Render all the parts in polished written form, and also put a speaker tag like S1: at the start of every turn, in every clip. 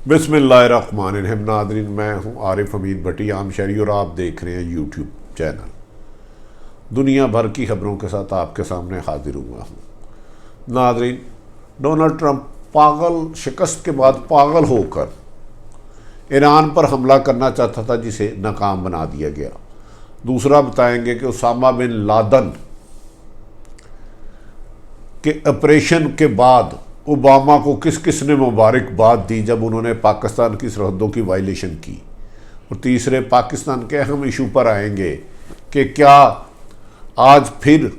S1: बिस्मिल्लाहिर्रहमानिर्रहीम। नाज़रीन, मैं हूँ आरिफ हमीद भट्टी, आम शहरी, और आप देख रहे हैं यूट्यूब चैनल। दुनिया भर की खबरों के साथ आपके सामने हाजिर हुआ हूँ। नाज़रीन, डोनाल्ड ट्रंप पागल शिकस्त के बाद पागल होकर ईरान पर हमला करना चाहता था, जिसे नाकाम बना दिया गया। दूसरा बताएंगे कि उसामा बिन लादेन के ऑपरेशन के बाद ओबामा को किस किस ने मुबारकबाद दी जब उन्होंने पाकिस्तान की सरहदों की वायलेशन की। और तीसरे, पाकिस्तान के अहम इशू पर आएंगे कि क्या आज फिर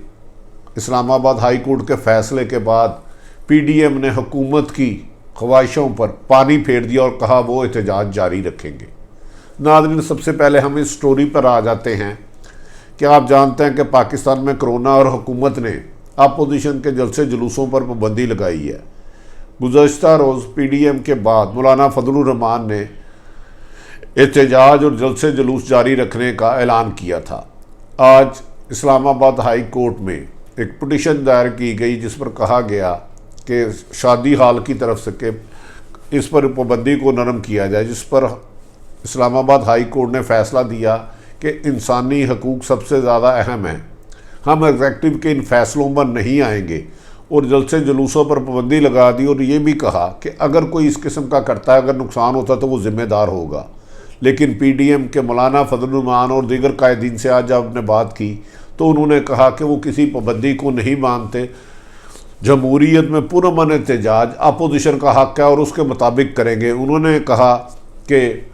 S1: इस्लामाबाद हाई कोर्ट के फैसले के बाद पीडीएम ने हुकूमत की ख्वाहिशों पर पानी फेर दिया और कहा वो एहतजाज जारी रखेंगे। नाज़रीन, सबसे पहले हम इस स्टोरी पर आ जाते हैं कि आप जानते हैं कि पाकिस्तान में कोरोना और हुकूमत ने अपोजिशन के जलसे जुलूसों पर पाबंदी लगाई है। गुज़श्ता रोज़ पीडीएम के बाद मौलाना फजलुर रहमान ने एहतजाज और जलसे जुलूस जारी रखने का ऐलान किया था। आज इस्लामाबाद हाई कोर्ट में एक पिटीशन दायर की गई जिस पर कहा गया कि शादी हाल की तरफ से कि इस पर पाबंदी को नरम किया जाए, जिस पर इस्लामाबाद हाई कोर्ट ने फैसला दिया कि इंसानी हकूक़ सबसे ज़्यादा अहम है। हम एग्जेक्टिव के इन फैसलों पर नहीं आएंगे और जलसे जुलूसों पर पाबंदी लगा दी। और ये भी कहा कि अगर कोई इस किस्म का करता है, अगर नुकसान होता तो वो ज़िम्मेदार होगा। लेकिन पीडीएम के मौलाना फजलुर रहमान और दीगर कायदीन से आज जब आपने बात की तो उन्होंने कहा कि वो किसी पाबंदी को नहीं मानते। जमहूरियत में पुरअमन एहतजाज अपोजिशन का हक़ है और उसके मुताबिक करेंगे। उन्होंने कहा कि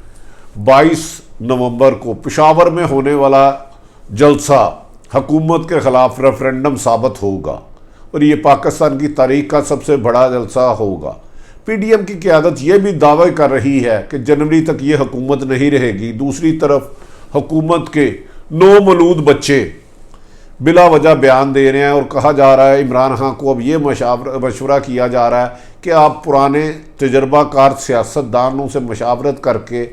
S1: 22 नवंबर को पेशावर में होने वाला जलसा हुकूमत के ख़िलाफ़ रेफरेंडम साबित होगा और ये पाकिस्तान की तारीख का सबसे बड़ा जलसा होगा। पीडीएम की क़यादत ये भी दावे कर रही है कि जनवरी तक ये हुकूमत नहीं रहेगी। दूसरी तरफ हुकूमत के 9 मौलूद बच्चे बिला वजह बयान दे रहे हैं और कहा जा रहा है, इमरान खान को अब ये मशवरा किया जा रहा है कि आप पुराने तजर्बाकार सियासतदानों से मशावरत करके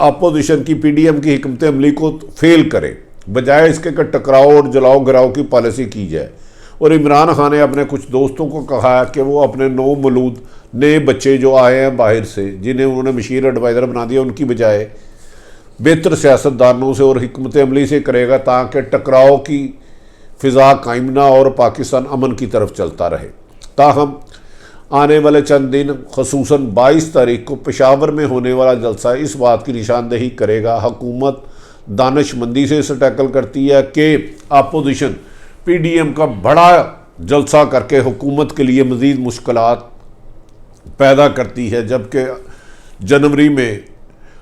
S1: अपोजिशन की पीडीएम की हिकमत अमली को फेल करें, बजाय इसके कि टकराओ और जलाओ गिराओ की पॉलिसी की जाए। और इमरान खान ने अपने कुछ दोस्तों को कहा है कि वो अपने 9 मौलूद नए बच्चे जो आए हैं बाहर से, जिन्हें उन्होंने मशीर एडवाइज़र बना दिया, उनकी बजाय बेहतर सियासतदानों से और हिकमत अमली से करेगा ताकि टकराव की फ़िज़ा कायम ना और पाकिस्तान अमन की तरफ चलता रहे। ताहम आने वाले चंद दिन ख़ुसूसन 22 तारीख को पेशावर में होने वाला जलसा इस बात की निशानदेही करेगा। हुकूमत दानिशमंदी से इसे टैकल करती है कि अपोजिशन पीडीएम का बड़ा जलसा करके हुकूमत के लिए मज़ीद मुश्किलात पैदा करती है, जबकि जनवरी में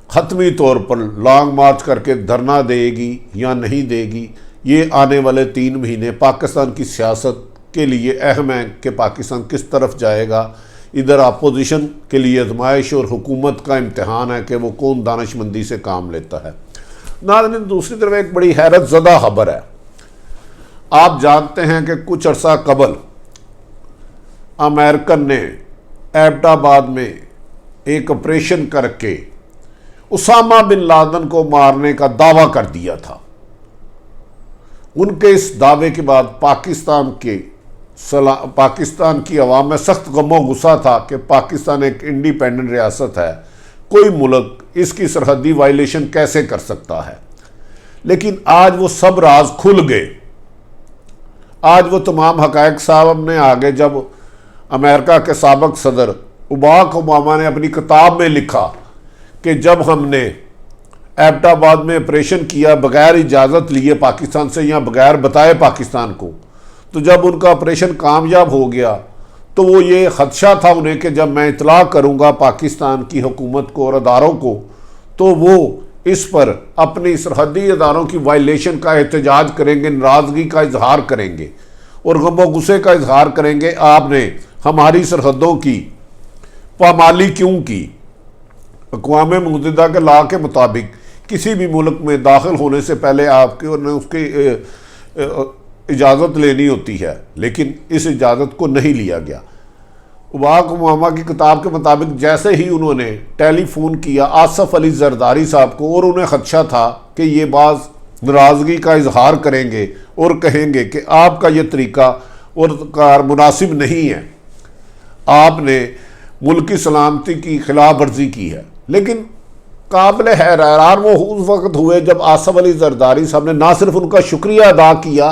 S1: ख़त्मी तौर पर लॉन्ग मार्च करके धरना देगी या नहीं देगी, ये आने वाले 3 महीने पाकिस्तान की सियासत के लिए अहम है कि पाकिस्तान किस तरफ जाएगा। इधर अपोजिशन के लिए आजमाइश और हुकूमत का इम्तहान है कि वो कौन दानिशमंदी से काम लेता है। नाज़रीन, दूसरी तरफ एक बड़ी हैरत ज़दा खबर है। आप जानते हैं कि कुछ अर्सा कबल अमेरिकन ने एबटाबाद में एक ऑपरेशन करके उसामा बिन लादेन को मारने का दावा कर दिया था। उनके इस दावे के बाद पाकिस्तान की अवाम में सख्त गमो गुस्सा था कि पाकिस्तान एक इंडिपेंडेंट रियासत है, कोई मुल्क इसकी सरहदी वायलेशन कैसे कर सकता है। लेकिन आज वो सब राज खुल गए। आज वो तमाम हक़ाइक़ सामने आ गए जब अमेरिका के साबिक़ सदर बराक ओबामा ने अपनी किताब में लिखा कि जब हमने एबटाबाद में ऑपरेशन किया बग़ैर इजाज़त लिए पाकिस्तान से या बग़ैर बताए पाकिस्तान को, तो जब उनका ऑपरेशन कामयाब हो गया तो वो ये ख़दशा था उन्हें कि जब मैं इतला करूँगा पाकिस्तान की हुकूमत को और अदारों को तो वो इस पर अपनी सरहदी अदारों की वायलेशन का एहतजाज करेंगे, नाराज़गी का इजहार करेंगे और गम गुस्से का इजहार करेंगे। आपने हमारी सरहदों की पामाली क्यों की? अक़वाम मुत्तहिदा के लॉ के मुताबिक किसी भी मुल्क में दाखिल होने से पहले आपके और उसकी इजाज़त लेनी होती है, लेकिन इस इजाज़त को नहीं लिया गया। बराक ओबामा की किताब के मुताबिक जैसे ही उन्होंने टेलीफोन किया आसफ़ अली ज़रदारी साहब को और उन्हें ख़दशा था कि ये बाज़ नाराज़गी का इजहार करेंगे और कहेंगे कि आपका ये तरीका और कार मुनासिब नहीं है, आपने मुल्क की सलामती की खिलाफ वर्जी की है। लेकिन काबिल हैरान वो उस वक्त हुए जब आसफ अली जरदारी साहब ने ना सिर्फ उनका शुक्रिया अदा किया,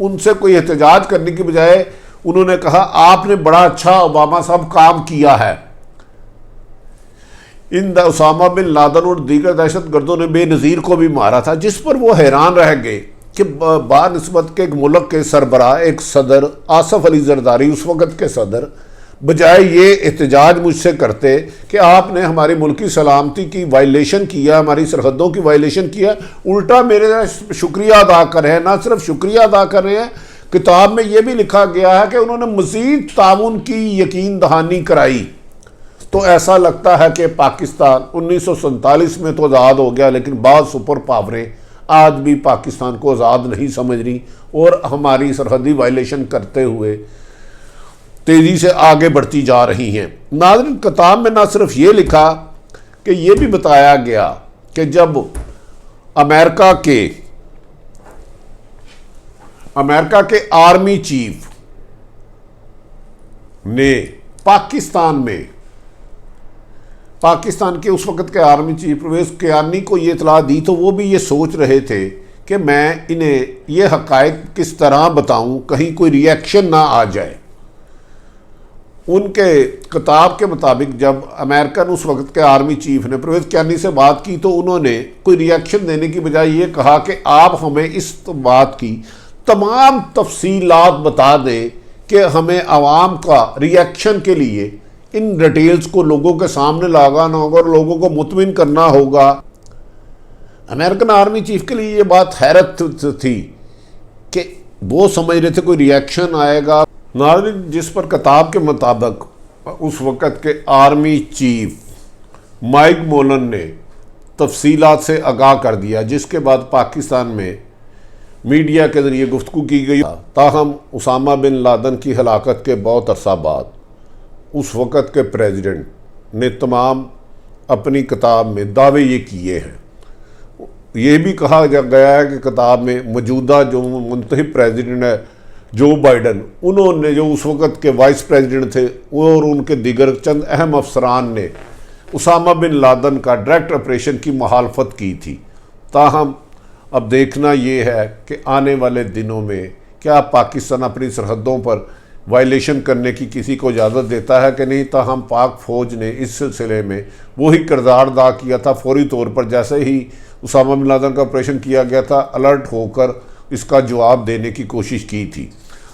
S1: उनसे कोई एहतजाज करने की बजाय उन्होंने कहा आपने बड़ा अच्छा ओबामा साहब काम किया है। इन उसामा बिन लादन और दीगर दहशत गर्दों ने बेनज़ीर को भी मारा था, जिस पर वो हैरान रह गए कि बानिस्बत के एक मुल्क के सरबराह एक सदर आसफ अली जरदारी उस वक़्त के सदर बजाय ये एहतजाज मुझसे करते कि आपने हमारी मुल्क की सलामती की वायलेशन किया, हमारी सरहदों की वायलेशन किया, उल्टा मेरे शुक्रिया अदा कर रहे हैं। ना सिर्फ शुक्रिया अदा कर रहे हैं, किताब में ये भी लिखा गया है कि उन्होंने मज़ीद ताउन की यकीन दहानी कराई। तो ऐसा लगता है कि पाकिस्तान 1947 में तो आज़ाद हो गया, लेकिन बाद सुपर पावरें आज भी पाकिस्तान को आज़ाद नहीं समझ रही और हमारी सरहदी वायलेशन करते हुए तेज़ी से आगे बढ़ती जा रही हैं। नाज़रीन, किताब में ना सिर्फ ये लिखा कि ये भी बताया गया कि जब अमेरिका के आर्मी चीफ ने पाकिस्तान के उस वक़्त के आर्मी चीफ परवेज़ कियानी को ये इतला दी, तो वो भी ये सोच रहे थे कि मैं इन्हें ये हक़ाइक़ किस तरह बताऊं कहीं कोई रिएक्शन ना आ जाए। उनके किताब के मुताबिक जब अमेरिकन उस वक़्त के आर्मी चीफ ने परवेज़ कियानी से बात की तो उन्होंने कोई रिएक्शन देने की बजाय ये कहा कि आप हमें इस बात की तमाम तफसीलात बता दें कि हमें आवाम का रिएक्शन के लिए इन डिटेल्स को लोगों के सामने लगाना होगा और लोगों को मुतमिन करना होगा। अमेरिकन आर्मी चीफ के लिए ये बात हैरत थी कि वो समझ रहे थे कोई रिएक्शन आएगा। नाज़रीन, जिस पर किताब के मुताबिक उस वक़्त के आर्मी चीफ माइक मोलन ने तफसीलात से आगाह कर दिया, जिसके बाद पाकिस्तान में मीडिया के ज़रिए गुफ्तगू की गई। ताहम उसामा बिन लादन की हलाकत के बहुत अरसा बाद उस वक़्त के प्रेसिडेंट ने तमाम अपनी किताब में दावे ये किए हैं। ये भी कहा गया है कि किताब में मौजूदा जो मुंतखब प्रेसिडेंट है जो बाइडन, उन्होंने जो उस वक़्त के वाइस प्रेसिडेंट थे और उनके दीगर चंद अहम अफसरान ने उसामा बिन लादन का डायरेक्ट ऑपरेशन की मुखालफत की थी। ताहम अब देखना ये है कि आने वाले दिनों में क्या पाकिस्तान अपनी सरहदों पर वायलेशन करने की किसी को इजाज़त देता है कि नहीं। ताहम पाक फ़ौज ने इस सिलसिले में वही किरदार अदा किया था। फौरी तौर पर जैसे ही उसामा बिन लादन का ऑपरेशन किया गया था, अलर्ट होकर इसका जवाब देने की कोशिश की थी।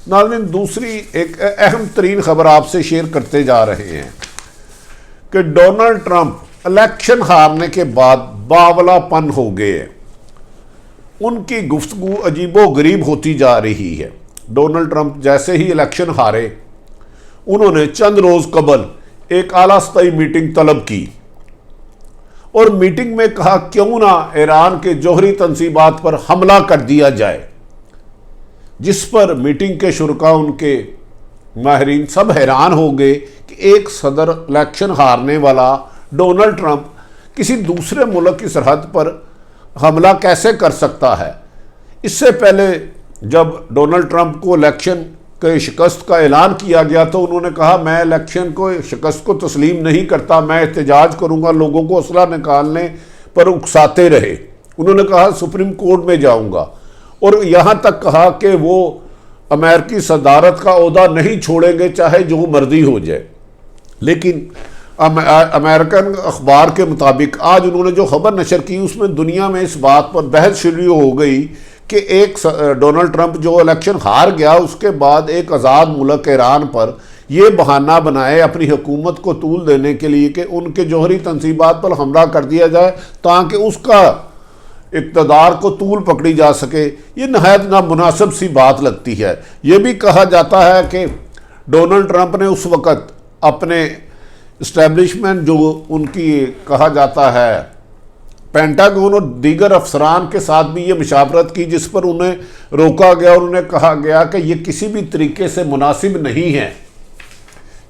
S1: नाज़रीन, दूसरी एक अहम तरीन खबर आपसे शेयर करते जा रहे हैं कि डोनाल्ड ट्रंप इलेक्शन हारने के बाद बावलापन हो गए। उनकी गुफ्तगू अजीबो गरीब होती जा रही है। डोनाल्ड ट्रंप जैसे ही इलेक्शन हारे, उन्होंने चंद रोज़ कबल एक आला सतही मीटिंग तलब की और मीटिंग में कहा क्यों ना ईरान के जौहरी तंसीबात पर हमला कर दिया जाए, जिस पर मीटिंग के शुरका उनके माहिरीन सब हैरान हो गए कि एक सदर इलेक्शन हारने वाला डोनाल्ड ट्रंप किसी दूसरे मुल्क की सरहद पर हमला कैसे कर सकता है। इससे पहले जब डोनाल्ड ट्रंप को इलेक्शन के शिकस्त का ऐलान किया गया तो उन्होंने कहा मैं इलेक्शन को शिकस्त को तस्लीम नहीं करता, मैं एहतजाज करूंगा, लोगों को असला निकालने पर उकसाते रहे। उन्होंने कहा सुप्रीम कोर्ट में जाऊंगा और यहाँ तक कहा कि वो अमेरिकी सदारत का ओहदा नहीं छोड़ेंगे चाहे जो मर्जी हो जाए। लेकिन अमेरिकन अखबार के मुताबिक आज उन्होंने जो खबर नशर की उसमें दुनिया में इस बात पर बहस शुरू हो गई कि एक डोनाल्ड ट्रंप जो इलेक्शन हार गया उसके बाद एक आज़ाद मुल्क ईरान पर यह बहाना बनाए अपनी हुकूमत को तूल देने के लिए कि उनके जौहरी तंसीबात पर हमला कर दिया जाए ताकि उसका इक़्तिदार को तूल पकड़ी जा सके। ये नहायत नामुनासिब सी बात लगती है। ये भी कहा जाता है कि डोनाल्ड ट्रंप ने उस वक़्त अपने इस्टेब्लिशमेंट जो उनकी कहा जाता है पेंटागन और दीगर अफसरान के साथ भी ये मुशावरत की, जिस पर उन्हें रोका गया और उन्हें कहा गया कि ये किसी भी तरीके से मुनासिब नहीं है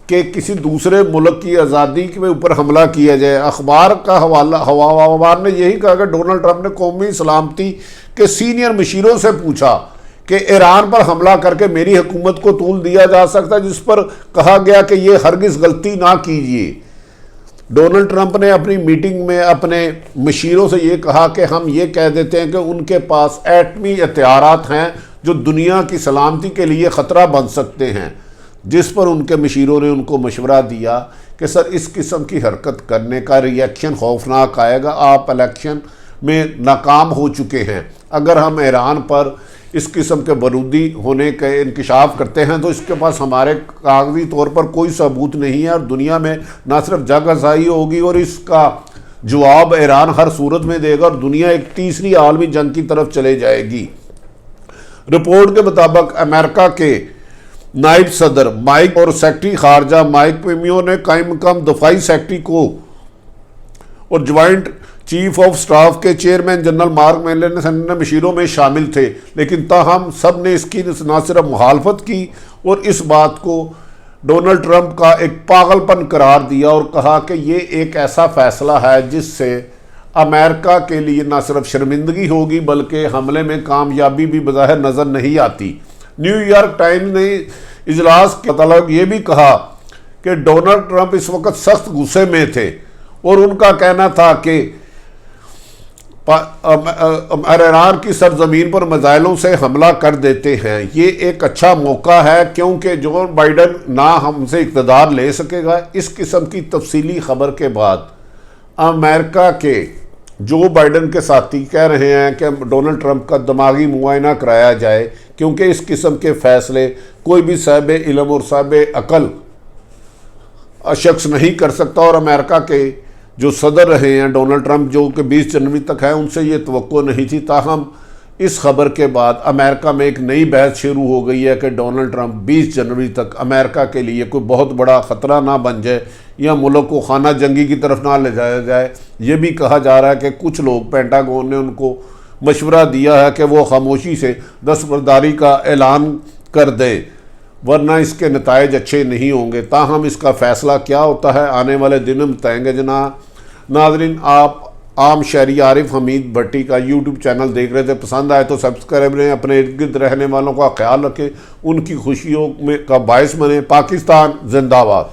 S1: कि किसी दूसरे मुल्क की आज़ादी के ऊपर हमला किया जाए। अखबार का हवाला ने यही कहा कि डोनाल्ड ट्रंप ने कौमी सलामती के सीनियर मशीरों से पूछा कि ईरान पर हमला करके मेरी हुकूमत को तूल दिया जा सकता है, जिस पर कहा गया कि ये हरगिज़ गलती ना कीजिए। डोनाल्ड ट्रंप ने अपनी मीटिंग में अपने मशीरों से ये कहा कि हम ये कह देते हैं कि उनके पास एटमी हथियारात हैं जो दुनिया की सलामती के लिए ख़तरा बन सकते हैं, जिस पर उनके मशीरों ने उनको मशवरा दिया कि सर इस किस्म की हरकत करने का रिएक्शन खौफनाक आएगा, आप इलेक्शन में नाकाम हो चुके हैं। अगर हम ईरान पर इस किस्म के बारूदी होने का इंकशाफ करते हैं तो इसके पास हमारे कागजी तौर पर कोई सबूत नहीं है और दुनिया में ना सिर्फ जगहसाई होगी और इसका जवाब ईरान हर सूरत में देगा और दुनिया एक तीसरी आलमी जंग की तरफ चले जाएगी। रिपोर्ट के मुताबिक अमेरिका के नायब सदर माइक और सेक्रेटरी खारजा माइक पोम्पियो ने कायम मकाम दफाई सेक्रेटरी को और ज्वाइंट चीफ ऑफ स्टाफ के चेयरमैन जनरल मार्क मिले ने मशीरों में शामिल थे, लेकिन ताहम सब ने इसकी न सिर्फ मुखालफत की और इस बात को डोनाल्ड ट्रंप का एक पागलपन करार दिया और कहा कि ये एक ऐसा फैसला है जिससे अमेरिका के लिए न सिर्फ शर्मिंदगी होगी बल्कि हमले में कामयाबी भी बज़ाहिर नज़र नहीं आती। न्यूयॉर्क टाइम्स ने इजलास के मतलब ये भी कहा कि डोनाल्ड ट्रंप इस वक्त सख्त गुस्से में थे और उनका कहना था कि ईरान की सरजमीन पर मिसाइलों से हमला कर देते हैं। ये एक अच्छा मौका है क्योंकि जो बाइडन ना हमसे इक़्तिदार ले सकेगा। इस किस्म की तफसीली खबर के बाद अमेरिका के जो बाइडन के साथी कह रहे हैं कि डोनाल्ड ट्रंप का दिमागी मुआयना कराया जाए क्योंकि इस किस्म के फैसले कोई भी साहिब इल्म और साहिब अकल शख्स नहीं कर सकता। और अमेरिका के जो सदर रहे हैं डोनाल्ड ट्रंप जो कि 20 जनवरी तक है, उनसे ये तवक्को नहीं थी। ताहम इस खबर के बाद अमेरिका में एक नई बहस शुरू हो गई है कि डोनाल्ड ट्रंप 20 जनवरी तक अमेरिका के लिए कोई बहुत बड़ा ख़तरा ना बन जाए या मुल्क को खाना जंगी की तरफ ना ले जाया जाए। ये भी कहा जा रहा है कि कुछ लोग पेंटागन ने उनको मशवरा दिया है कि वो खामोशी से दस्तबरदारी का ऐलान कर दे वरना इसके नताइज अच्छे नहीं होंगे। ताहम इसका फ़ैसला क्या होता है आने वाले दिन में बताएंगे जनाब। नाजरीन, आप आम शहरी आरिफ हमीद भट्टी का यूट्यूब चैनल देख रहे थे, पसंद आए तो सब्सक्राइब करें, अपने इर्द गिर्द रहने वालों का ख्याल रखें, उनकी खुशियों में का बायस बने। पाकिस्तान जिंदाबाद।